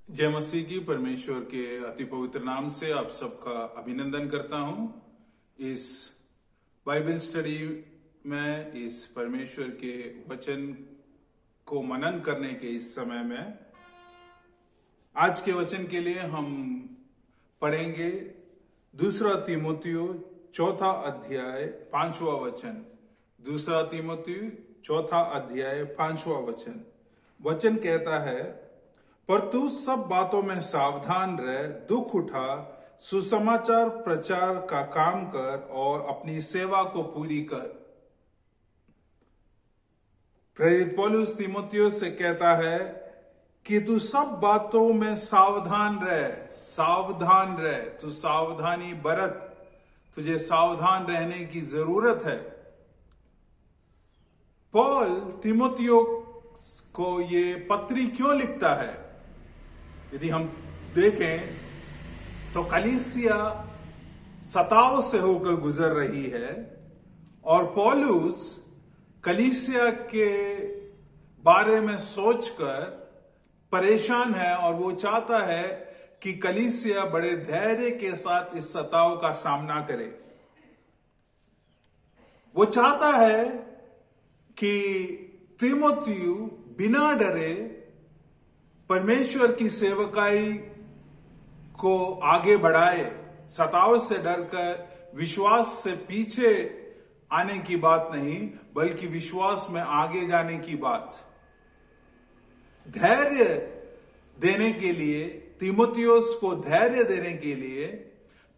जय मसीह की। परमेश्वर के अति पवित्र नाम से आप सबका अभिनंदन करता हूं। इस बाइबल स्टडी में, इस परमेश्वर के वचन को मनन करने के इस समय में, आज के वचन के लिए हम पढ़ेंगे दूसरा तीमुथियो चौथा अध्याय 5वां वचन। दूसरा तीमुथियो चौथा अध्याय 5वां वचन। वचन कहता है, पर तू सब बातों में सावधान रह, दुख उठा, सुसमाचार प्रचार का काम कर और अपनी सेवा को पूरी कर। प्रेरित पौलुस तीमुथियुस से कहता है कि तू सब बातों में सावधान रह, सावधान रह, तू सावधानी बरत, तुझे सावधान रहने की जरूरत है। पौल तीमुथियुस को ये पत्री क्यों लिखता है? यदि हम देखें तो कलीसिया सताव से होकर गुजर रही है और पौलुस कलीसिया के बारे में सोचकर परेशान है और वो चाहता है कि कलीसिया बड़े धैर्य के साथ इस सताव का सामना करे। वो चाहता है कि तीमुथियु बिना डरे परमेश्वर की सेवकाई को आगे बढ़ाए। सताव से डरकर विश्वास से पीछे आने की बात नहीं, बल्कि विश्वास में आगे जाने की बात। धैर्य देने के लिए, तीमुथियुस को धैर्य देने के लिए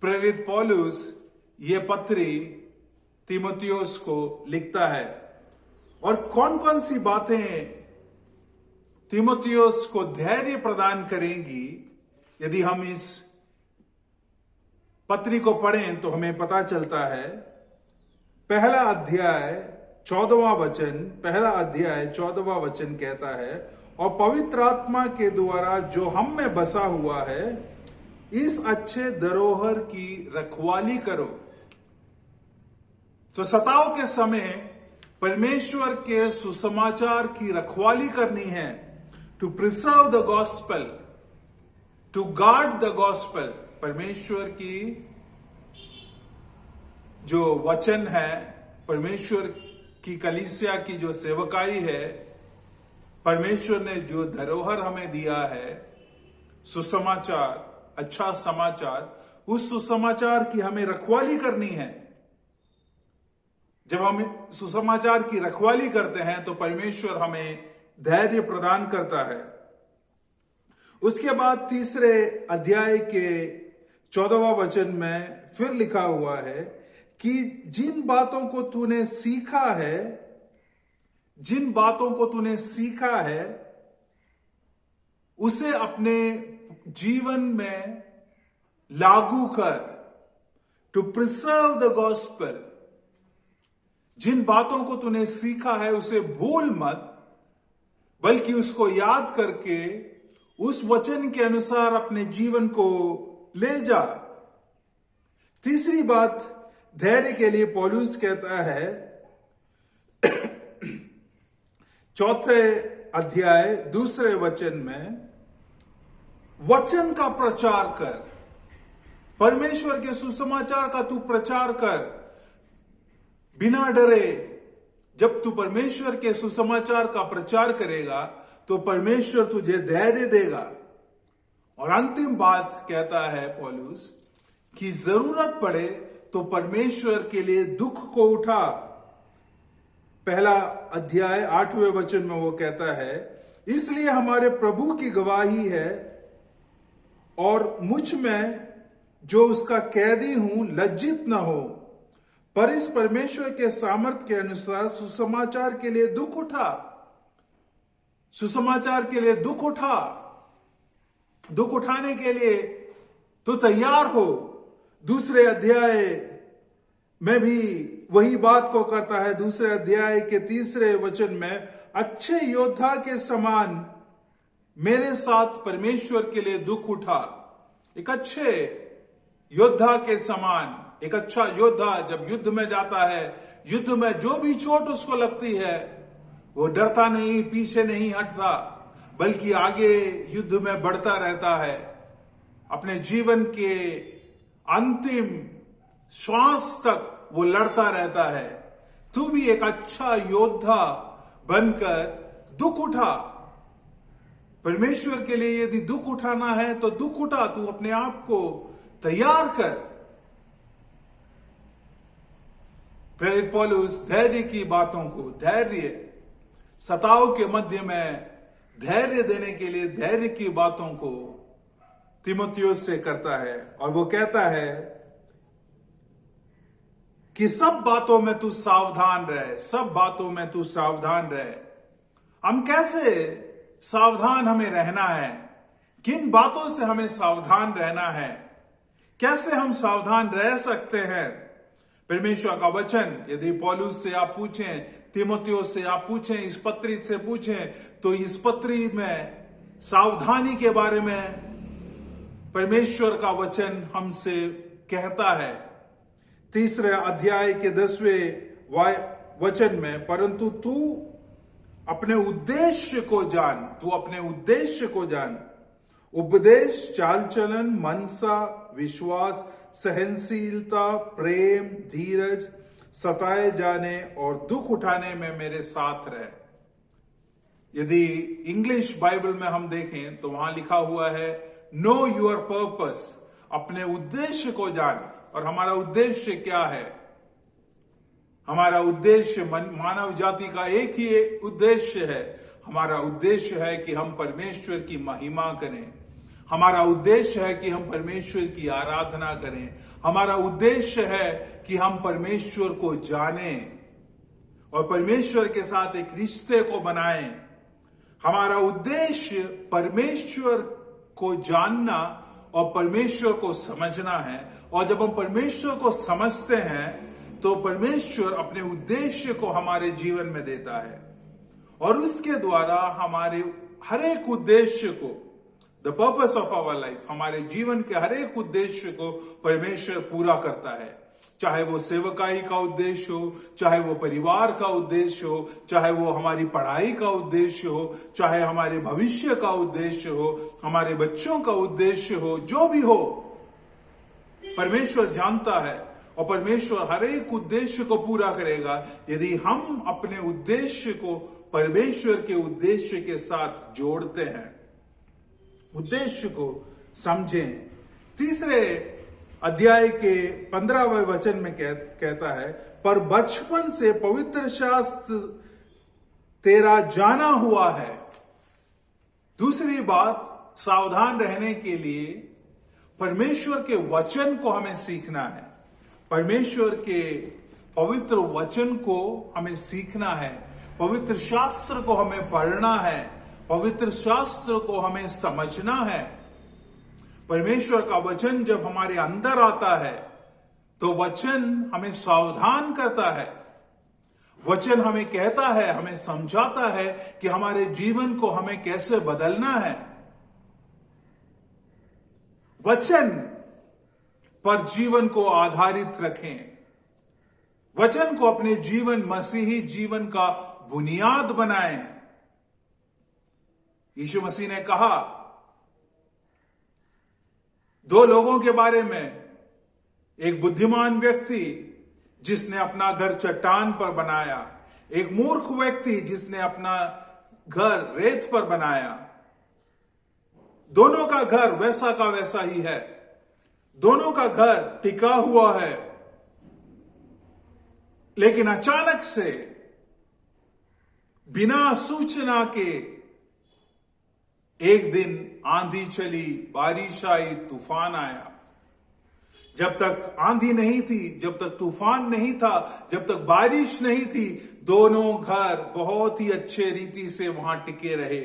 प्रेरित पौलुस ये पत्री तीमुथियुस को लिखता है। और कौन कौन सी बातें तीमुथियुस को धैर्य प्रदान करेंगी? यदि हम इस पत्री को पढ़ें तो हमें पता चलता है, पहला अध्याय 14वां वचन कहता है, और पवित्र आत्मा के द्वारा जो हम में बसा हुआ है, इस अच्छे धरोहर की रखवाली करो। तो सताव के समय परमेश्वर के सुसमाचार की रखवाली करनी है। To preserve the gospel, to guard the gospel. परमेश्वर की जो वचन है, परमेश्वर की कलीसिया की जो सेवकाई है, परमेश्वर ने जो धरोहर हमें दिया है, सुसमाचार, अच्छा समाचार, उस सुसमाचार की हमें रखवाली करनी है। जब हम सुसमाचार की रखवाली करते हैं तो परमेश्वर हमें धैर्य प्रदान करता है। उसके बाद तीसरे अध्याय के 14वां वचन में फिर लिखा हुआ है कि जिन बातों को तूने सीखा है उसे अपने जीवन में लागू कर। To preserve the gospel. जिन बातों को तूने सीखा है उसे भूल मत, बल्कि उसको याद करके उस वचन के अनुसार अपने जीवन को ले जा। तीसरी बात धैर्य के लिए पौलुस कहता है, चौथे अध्याय 2 वचन में, वचन का प्रचार कर। परमेश्वर के सुसमाचार का तू प्रचार कर बिना डरे। जब तू परमेश्वर के सुसमाचार का प्रचार करेगा तो परमेश्वर तुझे धैर्य देगा। और अंतिम बात कहता है पौलुस कि जरूरत पड़े तो परमेश्वर के लिए दुख को उठा। पहला अध्याय 8वें वचन में वो कहता है, इसलिए हमारे प्रभु की गवाही है और मुझ में जो उसका कैदी हूं, लज्जित न हो, पर इस परमेश्वर के सामर्थ्य के अनुसार सुसमाचार के लिए दुख उठा। सुसमाचार के लिए दुख उठा। दुख उठाने के लिए तो तैयार हो। दूसरे अध्याय में भी वही बात को करता है। दूसरे अध्याय के 3 वचन में, अच्छे योद्धा के समान मेरे साथ परमेश्वर के लिए दुख उठा। एक अच्छे योद्धा के समान, एक अच्छा योद्धा जब युद्ध में जाता है, युद्ध में जो भी चोट उसको लगती है, वो डरता नहीं, पीछे नहीं हटता, बल्कि आगे युद्ध में बढ़ता रहता है, अपने जीवन के अंतिम श्वास तक वो लड़ता रहता है। तू भी एक अच्छा योद्धा बनकर दुख उठा। परमेश्वर के लिए यदि दुख उठाना है तो दुख उठा, तू अपने आप को तैयार कर। प्रेरित पौलुस धैर्य की बातों को, धैर्य, सताव के मध्य में धैर्य देने के लिए धैर्य की बातों को तीमुथियुस से करता है, और वो कहता है कि सब बातों में तू सावधान रहे, सब बातों में तू सावधान रहे। हम कैसे सावधान हमें रहना है, किन बातों से हमें सावधान रहना है, कैसे हम सावधान रह सकते हैं? परमेश्वर का वचन यदि पौलुस से आप पूछें, तीमुथियुस से आप पूछें, इस पत्री से पूछें, तो इस पत्री में सावधानी के बारे में परमेश्वर का वचन हमसे कहता है। 3 अध्याय के 10वें वचन में, परंतु तू अपने उद्देश्य को जान, तू अपने उद्देश्य को जान, उपदेश, चाल चलन, मनसा, विश्वास, सहनशीलता, प्रेम, धीरज, सताए जाने और दुख उठाने में मेरे साथ रहे। यदि इंग्लिश बाइबल में हम देखें तो वहां लिखा हुआ है नो योर पर्पस, अपने उद्देश्य को जान। और हमारा उद्देश्य क्या है? हमारा उद्देश्य मानव जाति का एक ही उद्देश्य है। हमारा उद्देश्य है कि हम परमेश्वर की महिमा करें। हमारा उद्देश्य है कि हम परमेश्वर की आराधना करें। हमारा उद्देश्य है कि हम परमेश्वर को जानें और परमेश्वर के साथ एक रिश्ते को बनाएं। हमारा उद्देश्य परमेश्वर को जानना और परमेश्वर को समझना है। और जब हम परमेश्वर को समझते हैं तो परमेश्वर अपने उद्देश्य को हमारे जीवन में देता है, और उसके द्वारा हमारे हर एक उद्देश्य को, the purpose of our life, हमारे जीवन के हर एक उद्देश्य को परमेश्वर पूरा करता है। चाहे वो सेवकाई का उद्देश्य हो, चाहे वो परिवार का उद्देश्य हो, चाहे वो हमारी पढ़ाई का उद्देश्य हो, चाहे हमारे भविष्य का उद्देश्य हो, हमारे बच्चों का उद्देश्य हो, जो भी हो, परमेश्वर जानता है और परमेश्वर हर एक उद्देश्य को पूरा करेगा यदि हम अपने उद्देश्य को परमेश्वर के उद्देश्य के साथ जोड़ते हैं, उद्देश्य को समझें। 3 अध्याय के 15वें वचन में कहता है, पर बचपन से पवित्र शास्त्र तेरा जाना हुआ है। दूसरी बात, सावधान रहने के लिए परमेश्वर के वचन को हमें सीखना है। परमेश्वर के पवित्र वचन को हमें सीखना है, पवित्र शास्त्र को हमें पढ़ना है, पवित्र शास्त्र को हमें समझना है। परमेश्वर का वचन जब हमारे अंदर आता है तो वचन हमें सावधान करता है। वचन हमें कहता है, हमें समझाता है कि हमारे जीवन को हमें कैसे बदलना है। वचन पर जीवन को आधारित रखें। वचन को अपने जीवन, मसीही जीवन का बुनियाद बनाएं। यीशु मसीह ने कहा 2 लोगों के बारे में, एक बुद्धिमान व्यक्ति जिसने अपना घर चट्टान पर बनाया, एक मूर्ख व्यक्ति जिसने अपना घर रेत पर बनाया। दोनों का घर वैसा का वैसा ही है, दोनों का घर टिका हुआ है, लेकिन अचानक से बिना सूचना के एक दिन आंधी चली, बारिश आई, तूफान आया। जब तक आंधी नहीं थी, जब तक तूफान नहीं था, जब तक बारिश नहीं थी, दोनों घर बहुत ही अच्छे रीति से वहां टिके रहे।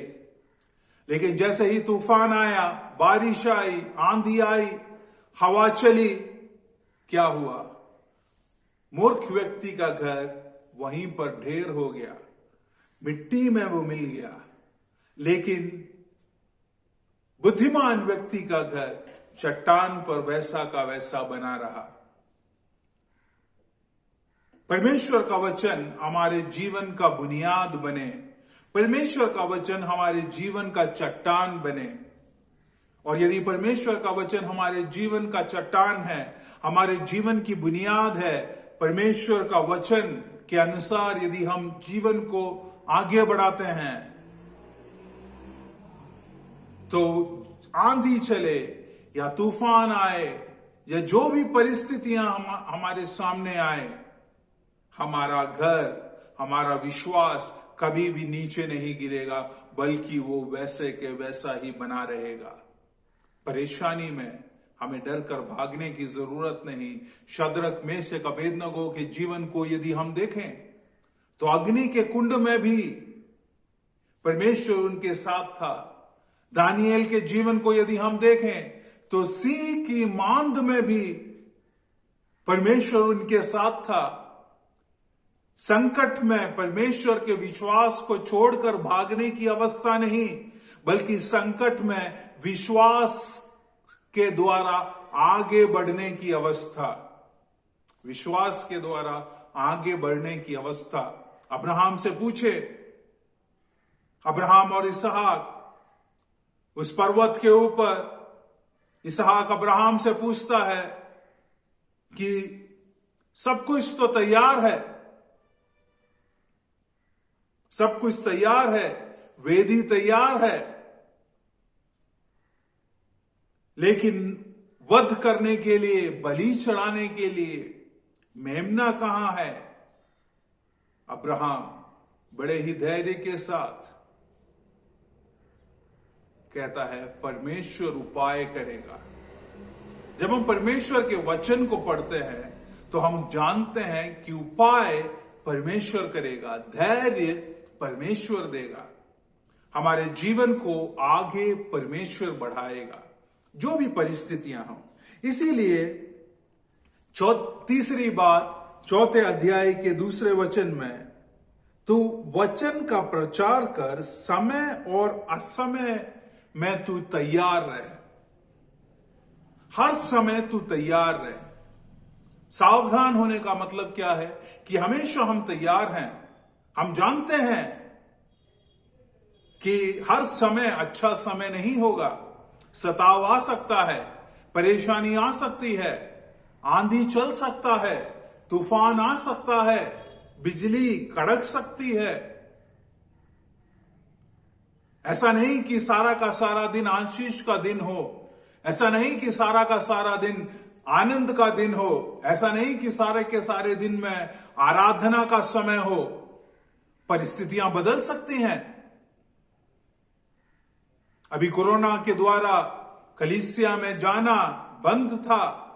लेकिन जैसे ही तूफान आया, बारिश आई, आंधी आई, हवा चली, क्या हुआ? मूर्ख व्यक्ति का घर वहीं पर ढेर हो गया, मिट्टी में वो मिल गया। लेकिन बुद्धिमान व्यक्ति का घर चट्टान पर वैसा का वैसा बना रहा। परमेश्वर का वचन हमारे जीवन का बुनियाद बने, परमेश्वर का वचन हमारे जीवन का चट्टान बने। और यदि परमेश्वर का वचन हमारे जीवन का चट्टान है, हमारे जीवन की बुनियाद है, परमेश्वर का वचन के अनुसार यदि हम जीवन को आगे बढ़ाते हैं, तो आंधी चले या तूफान आए या जो भी परिस्थितियां हमारे सामने आए, हमारा घर, हमारा विश्वास कभी भी नीचे नहीं गिरेगा, बल्कि वो वैसे के वैसा ही बना रहेगा। परेशानी में हमें डर कर भागने की जरूरत नहीं। शद्रक, मेशक, अबेदनगो के जीवन को यदि हम देखें तो अग्नि के कुंड में भी परमेश्वर उनके साथ था। दानिएल के जीवन को यदि हम देखें तो सिंह की मांद में भी परमेश्वर उनके साथ था। संकट में परमेश्वर के विश्वास को छोड़कर भागने की अवस्था नहीं, बल्कि संकट में विश्वास के द्वारा आगे बढ़ने की अवस्था, विश्वास के द्वारा आगे बढ़ने की अवस्था। अब्राहम से पूछे, अब्राहम और इसहाक उस पर्वत के ऊपर, इसहाक अब्राहम से पूछता है कि सब कुछ तो तैयार है, सब कुछ तैयार है, वेदी तैयार है, लेकिन वध करने के लिए, बलि चढ़ाने के लिए मेमना कहां है? अब्राहम बड़े ही धैर्य के साथ कहता है, परमेश्वर उपाय करेगा। जब हम परमेश्वर के वचन को पढ़ते हैं तो हम जानते हैं कि उपाय परमेश्वर करेगा, धैर्य परमेश्वर देगा, हमारे जीवन को आगे परमेश्वर बढ़ाएगा, जो भी परिस्थितियां हों। इसीलिए तीसरी बात, चौथे अध्याय के दूसरे वचन में, तू वचन का प्रचार कर, समय और असमय में तू तैयार रहे। हर समय तू तैयार रहे। सावधान होने का मतलब क्या है? कि हमेशा हम तैयार हैं। हम जानते हैं कि हर समय अच्छा समय नहीं होगा, सताव आ सकता है, परेशानी आ सकती है, आंधी चल सकता है, तूफान आ सकता है, बिजली कड़क सकती है। ऐसा नहीं कि सारा का सारा दिन आशीष का दिन हो, ऐसा नहीं कि सारा का सारा दिन आनंद का दिन हो, ऐसा नहीं कि सारे के सारे दिन में आराधना का समय हो। परिस्थितियां बदल सकती हैं। अभी कोरोना के द्वारा कलीसिया में जाना बंद था,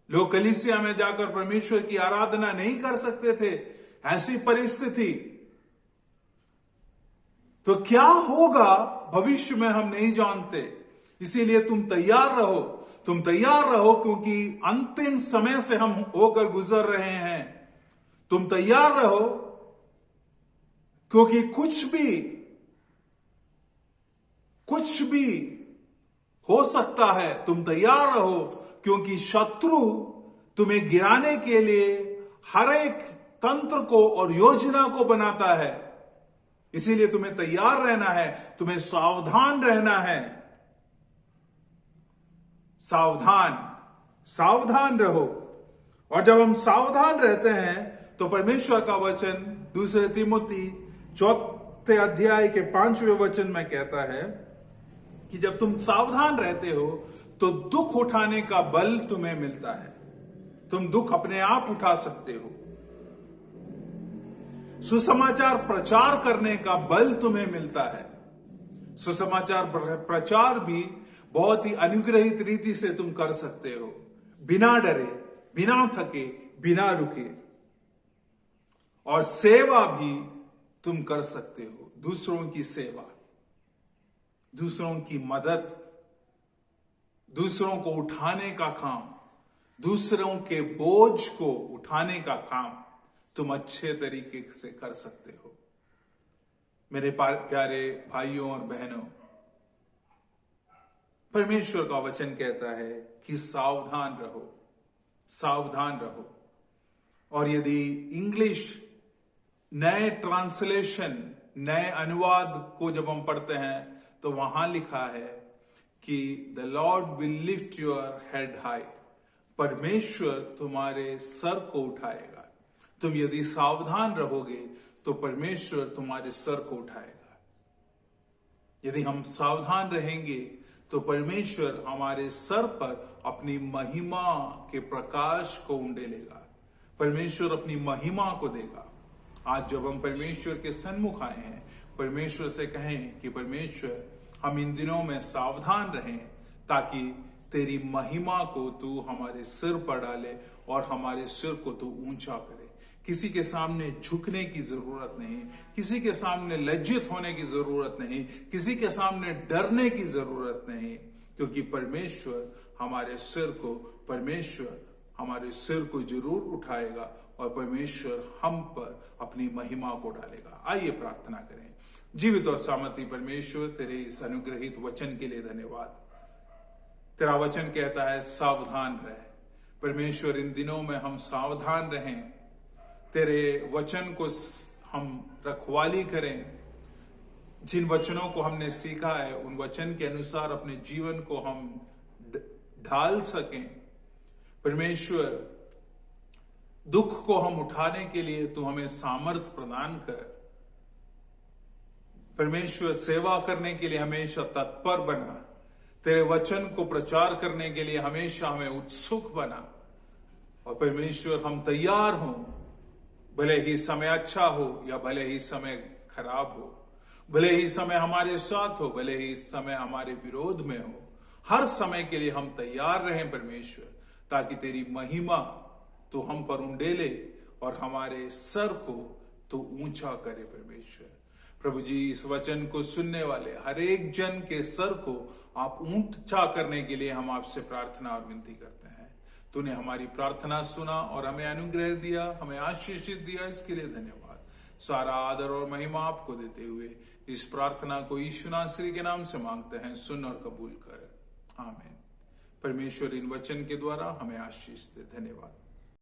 लोग कलीसिया में जाकर परमेश्वर की आराधना नहीं कर सकते थे। ऐसी परिस्थिति, तो क्या होगा भविष्य में हम नहीं जानते। इसीलिए तुम तैयार रहो, तुम तैयार रहो, क्योंकि अंतिम समय से हम होकर गुजर रहे हैं। तुम तैयार रहो, क्योंकि कुछ भी हो सकता है। तुम तैयार रहो, क्योंकि शत्रु तुम्हें गिराने के लिए हर एक तंत्र को और योजना को बनाता है। इसीलिए तुम्हें तैयार रहना है, तुम्हें सावधान रहना है। सावधान रहो। और जब हम सावधान रहते हैं तो परमेश्वर का वचन दूसरे तिमोथी चौथे अध्याय के 5वें वचन में कहता है कि जब तुम सावधान रहते हो तो दुख उठाने का बल तुम्हें मिलता है। तुम दुख अपने आप उठा सकते हो। सुसमाचार प्रचार करने का बल तुम्हें मिलता है। सुसमाचार प्रचार भी बहुत ही अनुग्रहित रीति से तुम कर सकते हो, बिना डरे, बिना थके, बिना रुके। और सेवा भी तुम कर सकते हो, दूसरों की सेवा, दूसरों की मदद, दूसरों को उठाने का काम, दूसरों के बोझ को उठाने का काम तुम अच्छे तरीके से कर सकते हो। मेरे प्यारे भाइयों और बहनों, परमेश्वर का वचन कहता है कि सावधान रहो, सावधान रहो। और यदि इंग्लिश नए ट्रांसलेशन, नए अनुवाद को जब हम पढ़ते हैं तो वहां लिखा है कि the Lord will lift your head high, परमेश्वर तुम्हारे सर को उठाएगा। तुम यदि सावधान रहोगे तो परमेश्वर तुम्हारे सर को उठाएगा। यदि हम सावधान रहेंगे तो परमेश्वर हमारे सर पर अपनी महिमा के प्रकाश को उंडेलेगा, परमेश्वर अपनी महिमा को देगा। आज जब हम परमेश्वर के सन्मुख आए हैं, परमेश्वर से कहें कि परमेश्वर हम इन दिनों में सावधान रहें ताकि तेरी महिमा को तू हमारे सिर पर डाले और हमारे सिर को तू ऊंचा करे। किसी के सामने झुकने की जरूरत नहीं, किसी के सामने लज्जित होने की जरूरत नहीं, किसी के सामने डरने की जरूरत नहीं, क्योंकि परमेश्वर हमारे सिर को जरूर उठाएगा और परमेश्वर हम पर अपनी महिमा को डालेगा। आइए प्रार्थना करें। जीवित और सामर्थी परमेश्वर, तेरे इस अनुग्रहित वचन के लिए धन्यवाद। तेरा वचन कहता है सावधान रह। परमेश्वर, इन दिनों में हम सावधान रहें, तेरे वचन को हम रखवाली करें। जिन वचनों को हमने सीखा है उन वचन के अनुसार अपने जीवन को हम ढाल सकें। परमेश्वर, दुख को हम उठाने के लिए तू हमें सामर्थ प्रदान कर। परमेश्वर, सेवा करने के लिए हमेशा तत्पर बना। तेरे वचन को प्रचार करने के लिए हमेशा हमें उत्सुक बना। और परमेश्वर, हम तैयार हों, भले ही समय अच्छा हो या भले ही समय खराब हो, भले ही समय हमारे साथ हो, भले ही समय हमारे विरोध में हो, हर समय के लिए हम तैयार रहें परमेश्वर, ताकि तेरी महिमा तो हम पर उंडेले और हमारे सर को तो ऊंचा करे। परमेश्वर प्रभु जी, इस वचन को सुनने वाले हर एक जन के सर को आप ऊंचा करने के लिए हम आपसे प्रार्थना और विनती करते हैं। तूने हमारी प्रार्थना सुना और हमें अनुग्रह दिया, हमें आशीषित दिया, इसके लिए धन्यवाद। सारा आदर और महिमा आपको देते हुए इस प्रार्थना को यीशु नासरी के नाम से मांगते हैं, सुन और कबूल कर। आमीन। परमेश्वर इन वचन के द्वारा हमें आशीष दे। धन्यवाद।